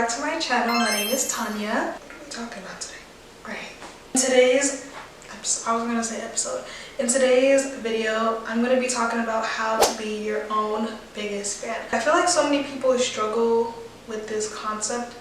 back to my channel. My name is Tanya. What are we talking about today? Right. In today's video, I'm going to be talking about how to be your own biggest fan. I feel like so many people struggle with this concept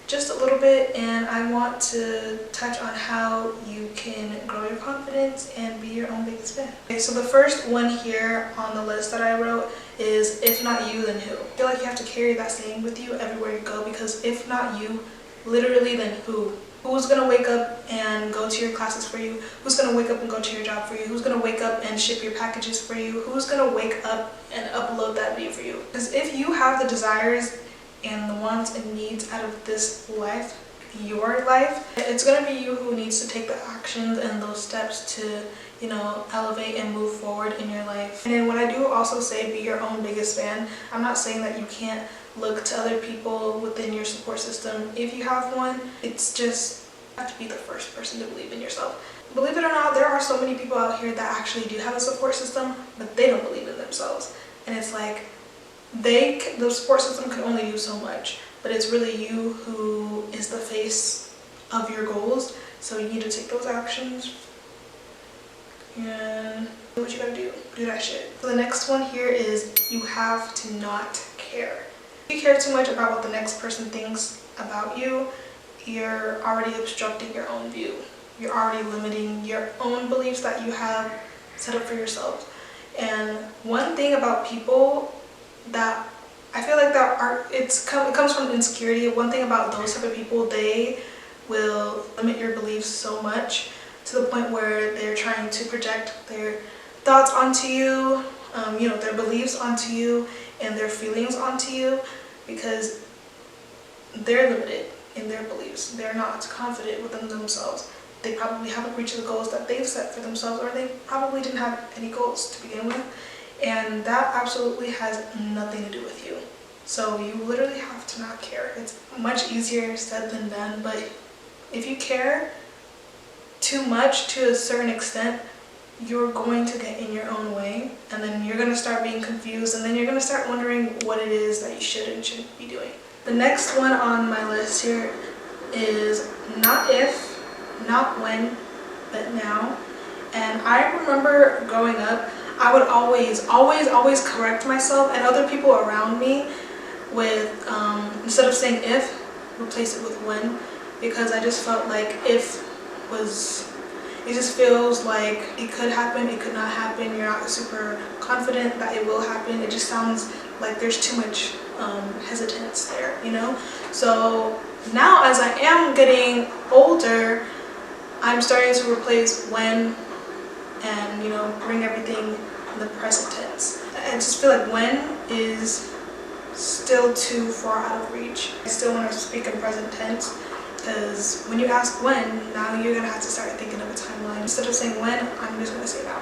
just a little bit, and I want to touch on how you can grow your confidence and be your own biggest fan. Okay, so the first one here on the list that I wrote is, if not you, then who? I feel like you have to carry that saying with you everywhere you go, because if not you, literally, then who? Who's gonna wake up and go to your classes for you? Who's gonna wake up and go to your job for you? Who's gonna wake up and ship your packages for you? Who's gonna wake up and upload that video for you? Because if you have the desires and the wants and needs out of this life, your life, it's gonna be you who needs to take the actions and those steps to, you know, elevate and move forward in your life. And then when I do also say be your own biggest fan, I'm not saying that you can't look to other people within your support system. If you have one, it's just you have to be the first person to believe in yourself. Believe it or not, there are so many people out here that actually do have a support system, but they don't believe in themselves. And it's like, the support system can only do so much, but it's really you who is the face of your goals. So you need to take those actions and do what you gotta do. Do that shit. So the next one here is, you have to not care. If you care too much about what the next person thinks about you, you're already obstructing your own view. You're already limiting your own beliefs that you have set up for yourself. And one thing about people that I feel like it comes from insecurity. One thing about those type of people, they will limit your beliefs so much to the point where they're trying to project their thoughts onto you, you know, their beliefs onto you and their feelings onto you, because they're limited in their beliefs. They're not confident within themselves. They probably haven't reached the goals that they've set for themselves, or they probably didn't have any goals to begin with. And that absolutely has nothing to do with you. So you literally have to not care. It's much easier said than done, but if you care too much to a certain extent, you're going to get in your own way, and then you're going to start being confused, and then you're going to start wondering what it is that you should and shouldn't be doing. The next one on my list here is not if, not when, but now. And I remember growing up, I would always correct myself and other people around me with, instead of saying if, replace it with when, because I just felt like if it just feels like it could happen, it could not happen, you're not super confident that it will happen. It just sounds like there's too much hesitance there, you know? So now, as I am getting older, I'm starting to replace when and, you know, bring everything in the present tense. I just feel like when is still too far out of reach. I still want to speak in present tense, because when you ask when, now you're going to have to start thinking of a timeline. Instead of saying when, I'm just going to say now.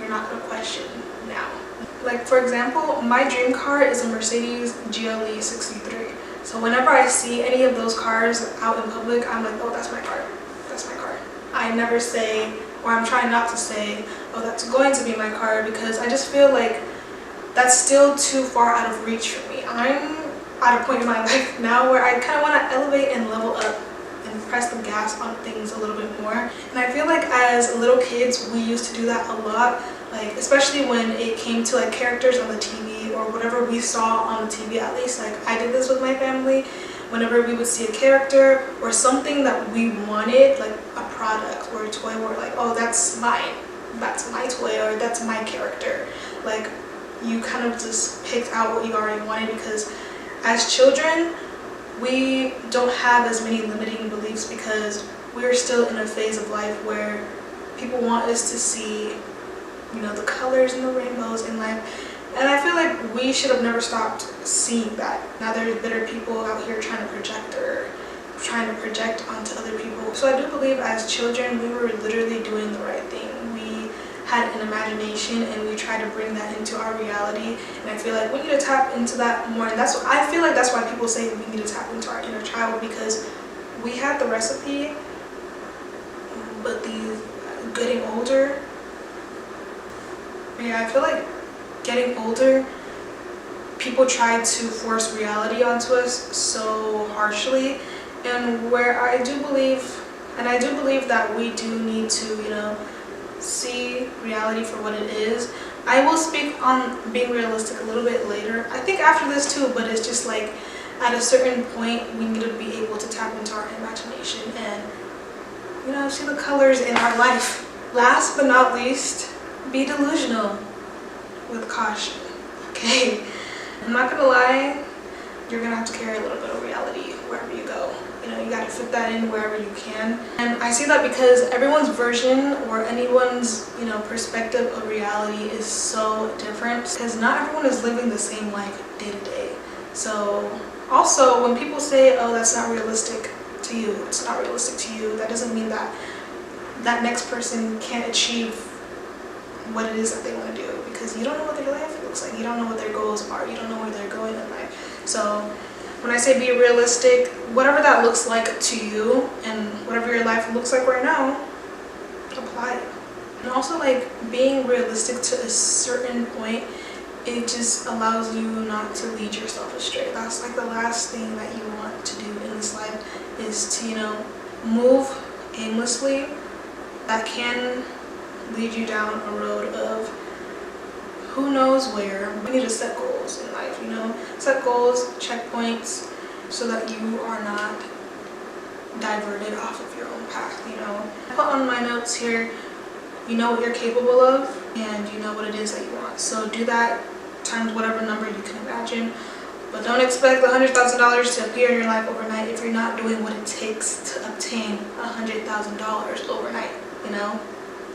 You're not going to question now. Like, for example, my dream car is a Mercedes GLE 63. So whenever I see any of those cars out in public, I'm like, oh, that's my car. That's my car. I never say, or I'm trying not to say, oh, that's going to be my car, because I just feel like that's still too far out of reach for me. I'm at a point in my life now where I kind of want to elevate and level up and press the gas on things a little bit more. And I feel like as little kids, we used to do that a lot, like especially when it came to like characters on the TV or whatever we saw on the TV. At least, like, I did this with my family. Whenever we would see a character or something that we wanted, like a product or a toy, we're like, oh, that's mine, that's my toy, or that's my character. Like, you kind of just picked out what you already wanted, because as children, we don't have as many limiting beliefs, because we're still in a phase of life where people want us to see, you know, the colors and the rainbows in life. And I feel like we should have never stopped seeing that. Now there's bitter people out here trying to project onto other people. So I do believe as children, we were literally doing the right thing. We had an imagination and we try to bring that into our reality. And I feel like we need to tap into that more. And I feel like that's why people say we need to tap into our inner child, because we had the recipe, but getting older, yeah, I feel like getting older, people try to force reality onto us so harshly, and where I do believe that we do need to, you know, see reality for what it is. I will speak on being realistic a little bit later, I think after this too, but it's just like at a certain point we need to be able to tap into our imagination and, you know, see the colors in our life. Last but not least, be delusional with caution, okay? I'm not gonna lie, you're gonna have to carry a little bit of reality wherever you go. You know, you gotta fit that in wherever you can. And I see that because everyone's version or anyone's, you know, perspective of reality is so different, because not everyone is living the same life day to day. So also, when people say, oh, that's not realistic to you, it's not realistic to you, that doesn't mean that that next person can't achieve what it is that they want to do, because you don't know what their life looks like, you don't know what their goals are, you don't know where they're going in life. So when I say be realistic, whatever that looks like to you and whatever your life looks like right now, apply it. And also, like, being realistic to a certain point, it just allows you not to lead yourself astray. That's like the last thing that you want to do in this life, is to, you know, move aimlessly. That can lead you down a road of who knows where. You need to set goals in life, you know, set goals, checkpoints, so that you are not diverted off of your own path, you know. I put on my notes here, you know what you're capable of and you know what it is that you want. So do that times whatever number you can imagine, but don't expect $100,000 to appear in your life overnight if you're not doing what it takes to obtain $100,000 overnight, you know.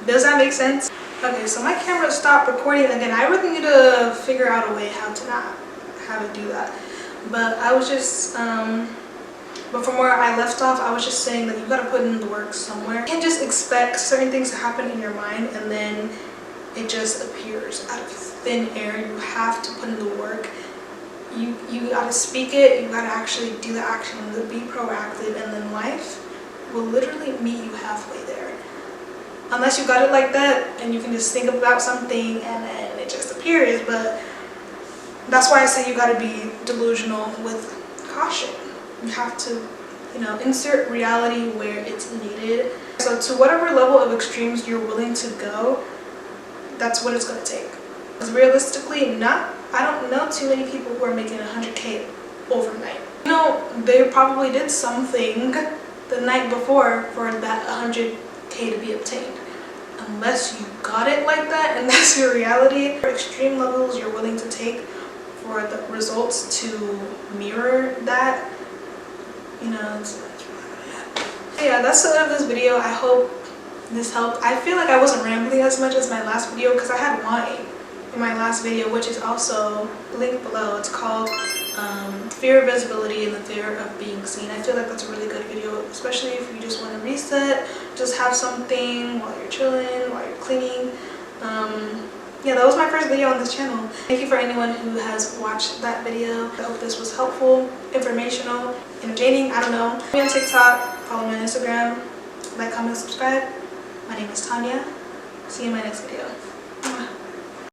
Does that make sense? Okay, so my camera stopped recording again. I really need to figure out a way how to not have it do that. But I was just, but from where I left off, I was just saying that you gotta put in the work somewhere. You can't just expect certain things to happen in your mind and then it just appears out of thin air. You have to put in the work. You gotta speak it, you gotta actually do the action, be proactive, and then life will literally meet you halfway there. Unless you got it like that and you can just think about something and then it just appears. But that's why I say you gotta be delusional with caution. You have to, you know, insert reality where it's needed. So to whatever level of extremes you're willing to go, that's what it's gonna take. Because realistically, I don't know too many people who are making 100K overnight. You know, they probably did something the night before for that 100K to be obtained. Unless you got it like that and that's your reality, extreme levels you're willing to take for the results to mirror that, you know. Yeah, that's the end of this video. I hope this helped. I feel like I wasn't rambling as much as my last video because I had wine in my last video, which is also linked below. It's called Fear of Visibility and the Fear of Being Seen. I feel like that's a really good video, especially if you just want to reset, just have something while you're chilling, while you're cleaning. Yeah, that was my first video on this channel. Thank you for anyone who has watched that video. I hope this was helpful, informational, entertaining, I don't know. Follow me on TikTok, follow me on Instagram, like, comment, subscribe. My name is Tanya. See you in my next video.